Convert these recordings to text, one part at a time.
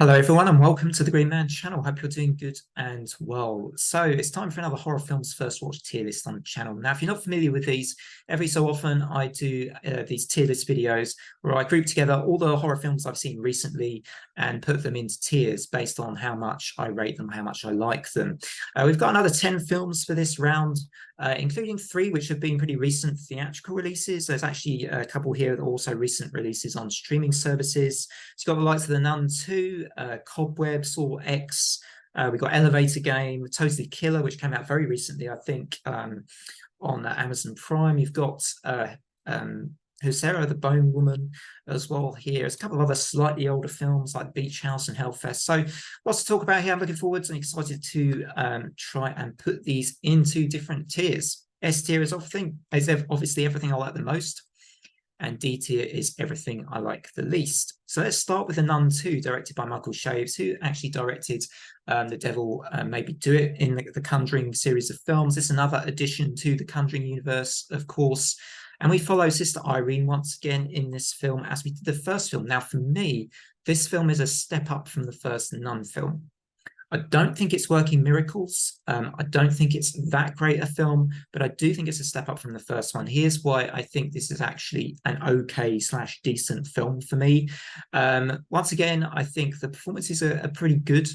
Hello everyone and welcome to the Green Man channel. Hope you're doing good and well. So it's time for another horror films first watch tier list on the channel. Now, if you're not familiar with these, every so often I do these tier list videos where I group together all the horror films I've seen recently and put them into tiers based on how much I rate them, how much I like them. We've got another 10 films for this round, including 3 which have been pretty recent theatrical releases. There's actually a couple here that are also recent releases on streaming services. So you've got the likes of The Nun 2, Cobweb, Saw X. We've got Elevator Game, Totally Killer, which came out very recently, I think, on Amazon Prime. You've got Husera, the Bone Woman, as well here. There's a couple of other slightly older films like Beach House and Hellfest. So lots to talk about here. I'm looking forward and excited to try and put these into different tiers. S tier is obviously everything I like the most, and D tier is everything I like the least. So let's start with The Nun 2, directed by Michael Shaves, who actually directed The Devil Maybe Do It in the Conjuring series of films. It's another addition to the Conjuring universe, of course. And we follow Sister Irene once again in this film as we did the first film. Now, for me, this film is a step up from the first Nun film. I don't think it's working miracles. I don't think it's that great a film, but I do think it's a step up from the first one. Here's why I think this is actually an okay/decent film for me. Once again, I think the performances are pretty good.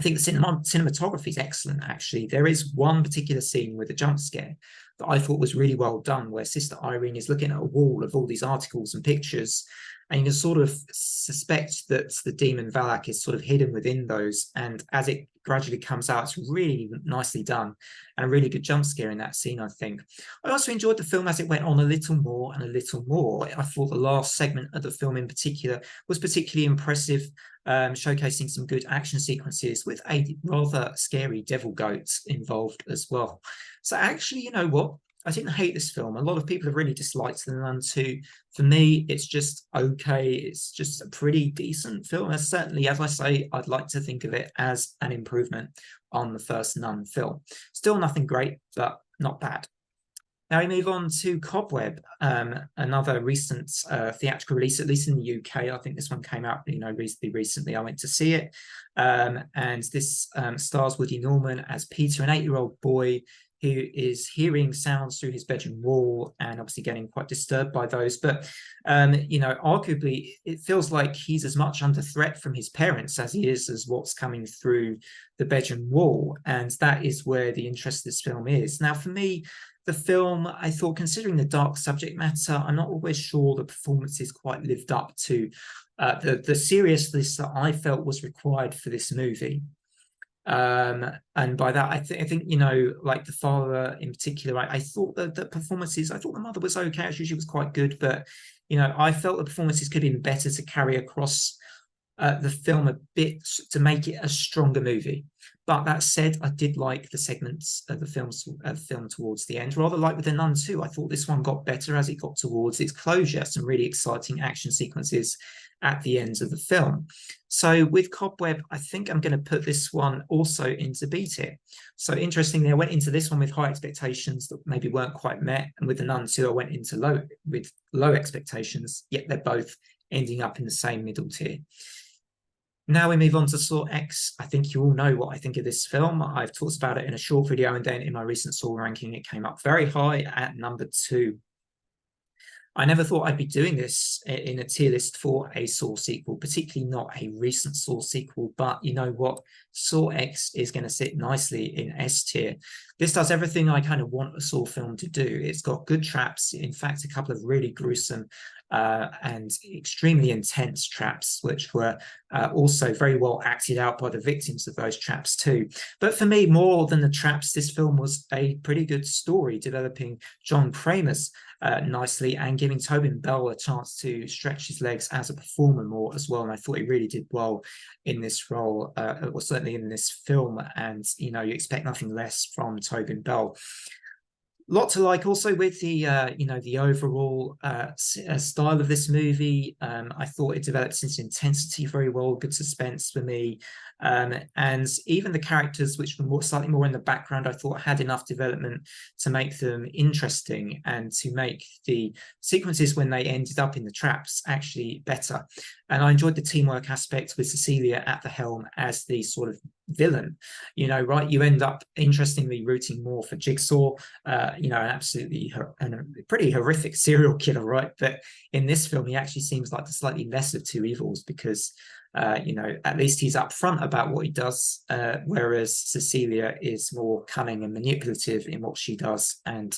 I think the cinematography is excellent, actually. There is one particular scene with a jump scare that I thought was really well done, where Sister Irene is looking at a wall of all these articles and pictures, and you can sort of suspect that the demon Valak is sort of hidden within those. And as it gradually comes out, it's really nicely done and a really good jump scare in that scene, I think. I also enjoyed the film as it went on a little more and a little more. I thought the last segment of the film in particular was particularly impressive, showcasing some good action sequences with a rather scary devil goat involved as well. So actually, you know what? I didn't hate this film. A lot of people have really disliked The Nun 2. For me, it's just okay. It's just a pretty decent film. And certainly, as I say, I'd like to think of it as an improvement on the first Nun film. Still nothing great, but not bad. Now we move on to Cobweb, another recent theatrical release, at least in the UK. I think this one came out, reasonably recently. I went to see it, and this stars Woody Norman as Peter, an 8-year-old boy who is hearing sounds through his bedroom wall and obviously getting quite disturbed by those. But, arguably, it feels like he's as much under threat from his parents as he is as what's coming through the bedroom wall. And that is where the interest of this film is. Now, for me, the film, I thought, considering the dark subject matter, I'm not always sure the performances quite lived up to the seriousness that I felt was required for this movie. And by that, I think like the father in particular, I thought that the performances, I thought the mother was okay. Actually, she was quite good, but I felt the performances could have been better to carry across the film a bit to make it a stronger movie. But that said, I did like the segments of the film towards the end, rather like with The Nun 2. I thought this one got better as it got towards its closure. Some really exciting action sequences at the end of the film. So with Cobweb, I think I'm going to put this one also into B tier. So interestingly, I went into this one with high expectations that maybe weren't quite met, and with The Nun 2, I went into low expectations, yet they're both ending up in the same middle tier. Now we move on to Saw X. I think you all know what I think of this film. I've talked about it in a short video, and then in my recent Saw ranking, it came up very high at number 2. I never thought I'd be doing this in a tier list for a Saw sequel, particularly not a recent Saw sequel, but you know what? Saw X is going to sit nicely in S tier. This does everything I kind of want a Saw film to do. It's got good traps, in fact, a couple of really gruesome and extremely intense traps, which were also very well acted out by the victims of those traps too. But for me, more than the traps, this film was a pretty good story, developing John Kramer's nicely and giving Tobin Bell a chance to stretch his legs as a performer more as well. And I thought he really did well in this role, or certainly in this film. And you expect nothing less from Tobin Bell. lot to like also with the the overall style of this movie. I thought it developed its intensity very well, good suspense for me, and even the characters which were slightly more in the background, I thought had enough development to make them interesting and to make the sequences when they ended up in the traps actually better. And I enjoyed the teamwork aspect with Cecilia at the helm as the sort of villain, right? You end up interestingly rooting more for Jigsaw, an absolutely and a pretty horrific serial killer, right? But in this film, he actually seems like the slightly less of two evils because, at least he's upfront about what he does, whereas Cecilia is more cunning and manipulative in what she does, and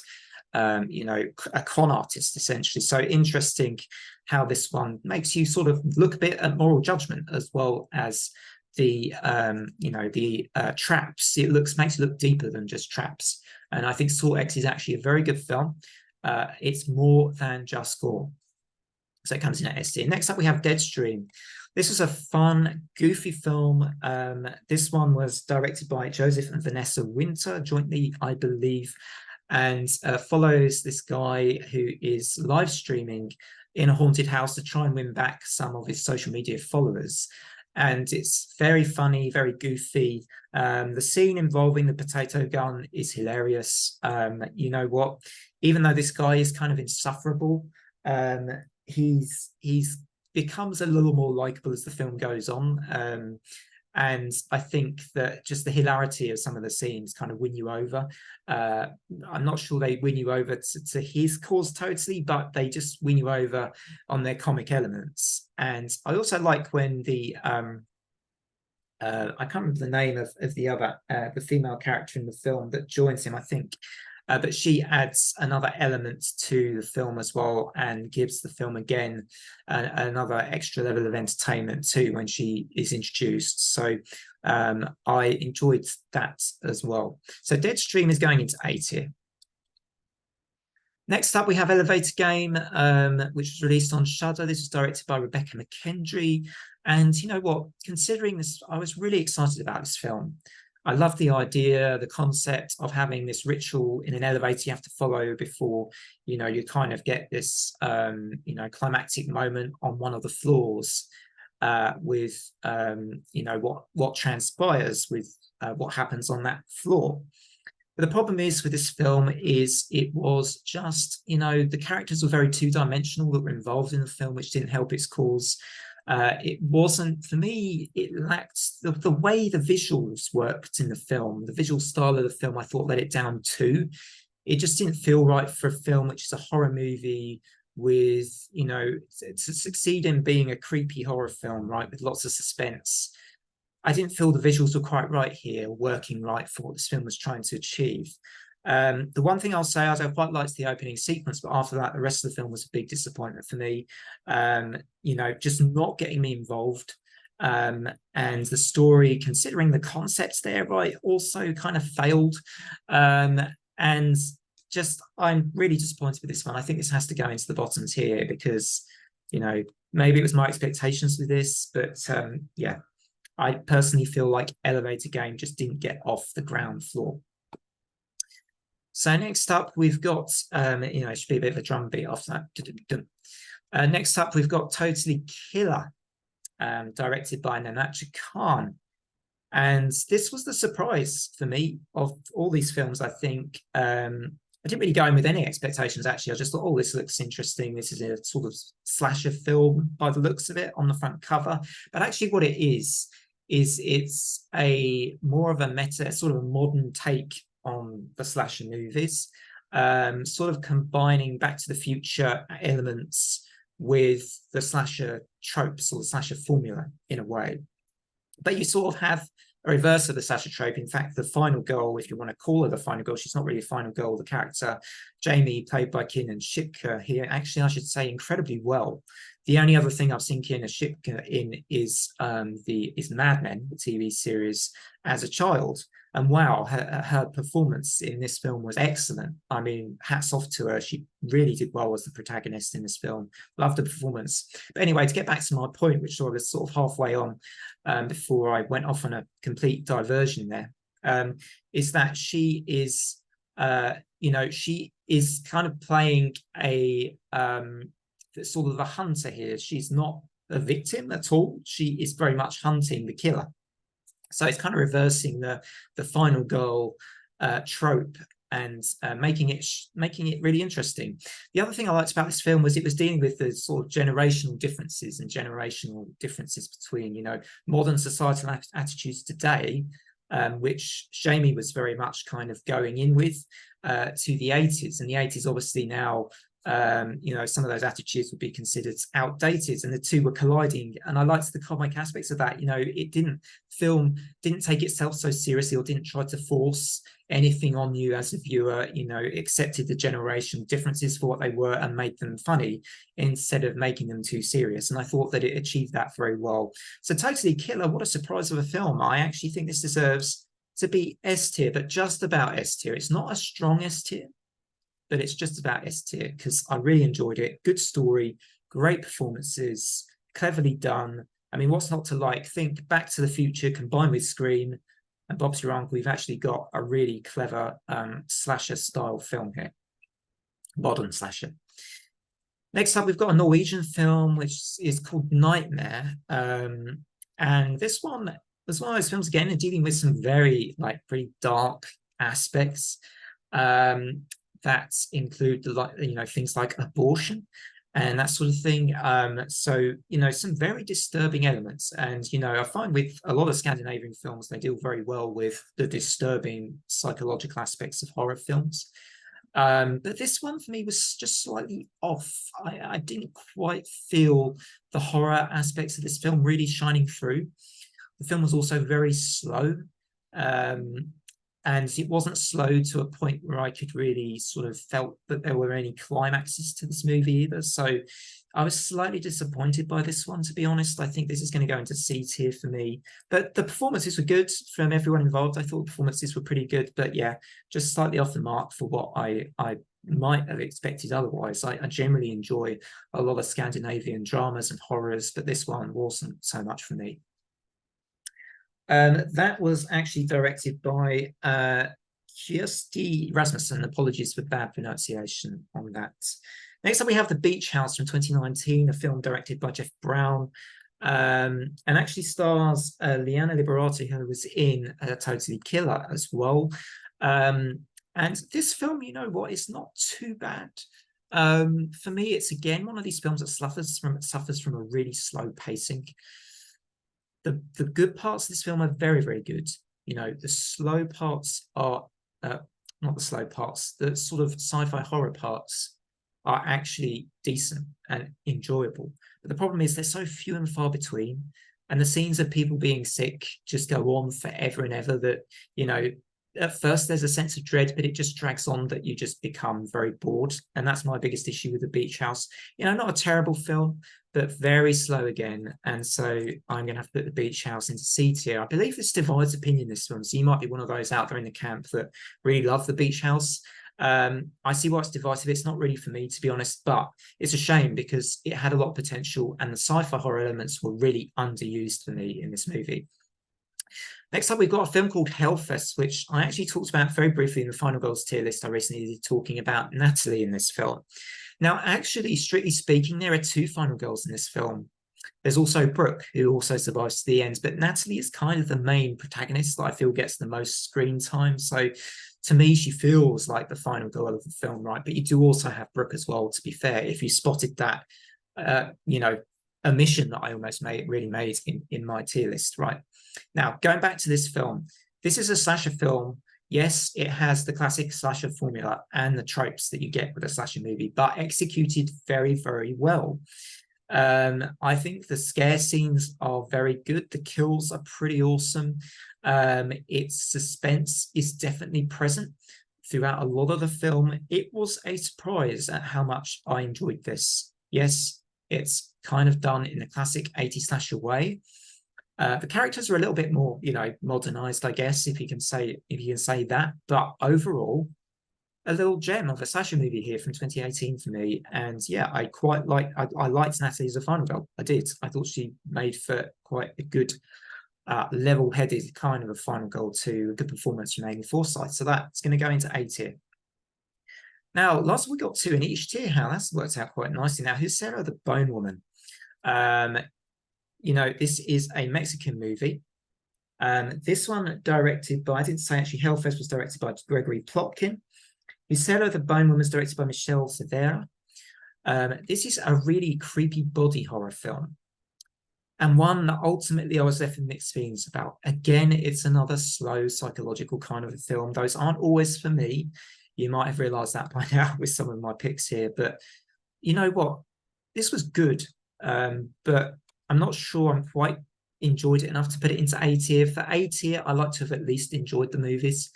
a con artist essentially. So interesting how this one makes you sort of look a bit at moral judgment as well as the traps. It makes it look deeper than just traps. And I think Saw X is actually a very good film. It's more than just gore. So it comes in at S tier. Next up, we have Deadstream. This was a fun, goofy film. This one was directed by Joseph and Vanessa Winter jointly, I believe, and follows this guy who is live streaming in a haunted house to try and win back some of his social media followers. And it's very funny, very goofy. The scene involving the potato gun is hilarious. You know what? Even though this guy is kind of insufferable, he's becomes a little more likable as the film goes on. And I think that just the hilarity of some of the scenes kind of win you over. I'm not sure they win you over to his cause totally, but they just win you over on their comic elements. And I also like when the I can't remember the name of the other the female character in the film that joins him, I think. But she adds another element to the film as well and gives the film again another extra level of entertainment too when she is introduced. So I enjoyed that as well. So Deadstream is going into A tier. Next up, we have Elevator Game, which was released on Shudder. This was directed by Rebecca McKendry. And you know what? Considering this, I was really excited about this film. I love the idea, the concept of having this ritual in an elevator you have to follow before, you kind of get this, climactic moment on one of the floors with, what transpires with what happens on that floor. But the problem is with this film is it was just, the characters were very two-dimensional that were involved in the film, which didn't help its cause. It wasn't, for me, it lacked the way the visuals worked in the film, the visual style of the film, I thought let it down too. It just didn't feel right for a film which is a horror movie with, to succeed in being a creepy horror film, right, with lots of suspense. I didn't feel the visuals were quite right here, working right for what this film was trying to achieve. The one thing I'll say is I quite liked the opening sequence, but after that, the rest of the film was a big disappointment for me. Just not getting me involved. And the story, considering the concepts there, right, also kind of failed. And just, I'm really disappointed with this one. I think this has to go into the bottom tier because, maybe it was my expectations with this, but yeah, I personally feel like Elevator Game just didn't get off the ground floor. So next up, we've got, it should be a bit of a drum beat after that. Next up, we've got Totally Killer, directed by Nainacha Khan. And this was the surprise for me of all these films, I think. I didn't really go in with any expectations, actually. I just thought, oh, this looks interesting. This is a sort of slasher film by the looks of it on the front cover. But actually what it is it's a more of a meta, sort of a modern take on the slasher movies, sort of combining Back to the Future elements with the slasher tropes or the slasher formula in a way. But you sort of have a reverse of the slasher trope. In fact, the final girl, if you want to call her the final girl, she's not really a final girl. The character, Jamie, played by Kiernan Shipka here, actually, I should say, incredibly well. The only other thing I've seen Kiernan Shipka in is Mad Men, the TV series, as a child. And wow, her performance in this film was excellent. I mean, hats off to her. She really did well as the protagonist in this film. Loved the performance. But anyway, to get back to my point, which I was sort of halfway on before I went off on a complete diversion there, is that she is, she is kind of playing a sort of a hunter here. She's not a victim at all. She is very much hunting the killer. So it's kind of reversing the final girl trope and making it really interesting. The other thing I liked about this film was it was dealing with the sort of generational differences between modern societal attitudes today, which Jamie was very much kind of going in with, to the 80s. And the 80s obviously now, some of those attitudes would be considered outdated, and the two were colliding. And I liked the comic aspects of that. Film didn't take itself so seriously, or didn't try to force anything on you as a viewer. Accepted the generation differences for what they were and made them funny instead of making them too serious. And I thought that it achieved that very well. So Totally Killer, what a surprise of a film. I actually think this deserves to be S tier, but just about S tier. It's not a strong S tier, but it's just about S tier because I really enjoyed it. Good story, great performances, cleverly done. I mean, what's not to like? Think Back to the Future combined with Scream and Bob's Your Uncle. We've actually got a really clever slasher style film here, modern slasher. Next up, we've got a Norwegian film which is called Nightmare, and this one was one of those films again dealing with some very pretty dark aspects. That include things like abortion and that sort of thing. So some very disturbing elements. And I find with a lot of Scandinavian films, they deal very well with the disturbing psychological aspects of horror films. But this one for me was just slightly off. I didn't quite feel the horror aspects of this film really shining through. The film was also very slow. And it wasn't slow to a point where I could really sort of felt that there were any climaxes to this movie either. So I was slightly disappointed by this one, to be honest. I think this is going to go into C tier for me. But the performances were good from everyone involved. I thought the performances were pretty good. But yeah, just slightly off the mark for what I might have expected otherwise. I generally enjoy a lot of Scandinavian dramas and horrors, but this one wasn't so much for me. That was actually directed by Kjersti Rasmussen. Apologies for bad pronunciation on that. Next up, we have The Beach House from 2019, a film directed by Jeff Brown, and actually stars Liana Liberato, who was in Totally Killer as well. And this film, it's not too bad. For me, it's again one of these films that suffers from a really slow pacing. The good parts of this film are very, very good. The slow parts are not the slow parts. The sort of sci-fi horror parts are actually decent and enjoyable. But the problem is they're so few and far between, and the scenes of people being sick just go on forever and ever that, at first there's a sense of dread, but it just drags on that you just become very bored. And that's my biggest issue with The Beach House. Not a terrible film, but very slow again. And so I'm going to have to put The Beach House into C tier. I believe this divides opinion, this film. So you might be one of those out there in the camp that really love The Beach House. I see why it's divisive. It's not really for me, to be honest, but it's a shame because it had a lot of potential and the sci-fi horror elements were really underused for me in this movie. Next up, we've got a film called Hellfest, which I actually talked about very briefly in the Final Girls tier list I recently did, talking about Natalie in this film. Now, actually, strictly speaking, there are two Final Girls in this film. There's also Brooke, who also survives to the end, but Natalie is kind of the main protagonist that I feel gets the most screen time. So to me, she feels like the final girl of the film, right? But you do also have Brooke as well, to be fair, if you spotted that, omission that I almost really made in my tier list, right? Now, going back to this film, this is a slasher film. Yes, it has the classic slasher formula and the tropes that you get with a slasher movie, but executed very, very well. I think the scare scenes are very good. The kills are pretty awesome. Its suspense is definitely present throughout a lot of the film. It was a surprise at how much I enjoyed this. Yes, it's kind of done in the classic 80s slasher way. The characters are a little bit more, modernized, I guess, if you can say that. But overall, a little gem of a slasher movie here from 2018 for me. And yeah, I liked Natalie as a final girl. I did. I thought she made for quite a good, level-headed kind of a final girl too. A good performance from Amy Forsyth. So that's going to go into A tier. Now, last we got two in each tier. How that's worked out quite nicely. Now, who's Sarah the Bone Woman? This is a Mexican movie. This one directed by, I didn't say actually, Hellfest was directed by Gregory Plotkin. Lucero the Bone Woman was directed by Michelle Severa. This is a really creepy body horror film, and one that ultimately I was left with mixed feelings about. Again, it's another slow psychological kind of a film. Those aren't always for me. You might have realized that by now with some of my picks here, but you know what? This was good, but I'm not sure I'm quite enjoyed it enough to put it into A tier. For A tier, I like to have at least enjoyed the movies,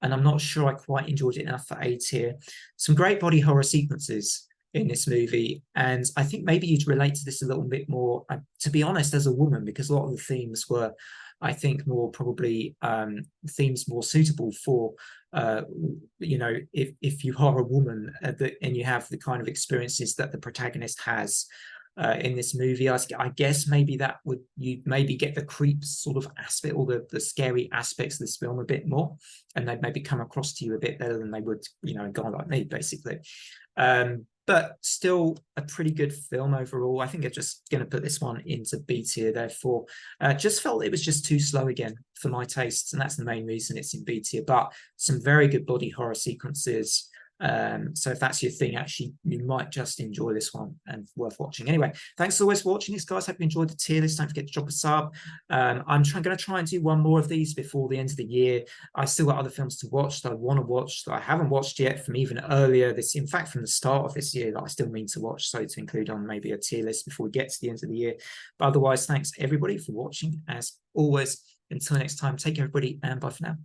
and I'm not sure I quite enjoyed it enough for A tier. Some great body horror sequences in this movie, and I think maybe you'd relate to this a little bit more, to be honest, as a woman, because a lot of the themes were, I think, more probably themes more suitable for if you are a woman and you have the kind of experiences that the protagonist has in this movie. I guess maybe that would, you maybe get the creeps sort of aspect, or the scary aspects of this film a bit more, and they'd maybe come across to you a bit better than they would, a guy like me, basically. But still a pretty good film overall. I think I'm just going to put this one into B tier, therefore. Just felt it was just too slow again for my tastes, and that's the main reason it's in B tier. But some very good body horror sequences. So if that's your thing, actually, you might just enjoy this one, and worth watching. Anyway, thanks as always for watching this, guys. Hope you enjoyed the tier list. Don't forget to drop a sub. I'm going to try and do one more of these before the end of the year. I still got other films to watch that I want to watch that I haven't watched yet from even earlier this, in fact, from the start of this year, that I still mean to watch, so to include on maybe a tier list before we get to the end of the year. But otherwise, thanks everybody for watching. As always, until next time, take care, everybody, and bye for now.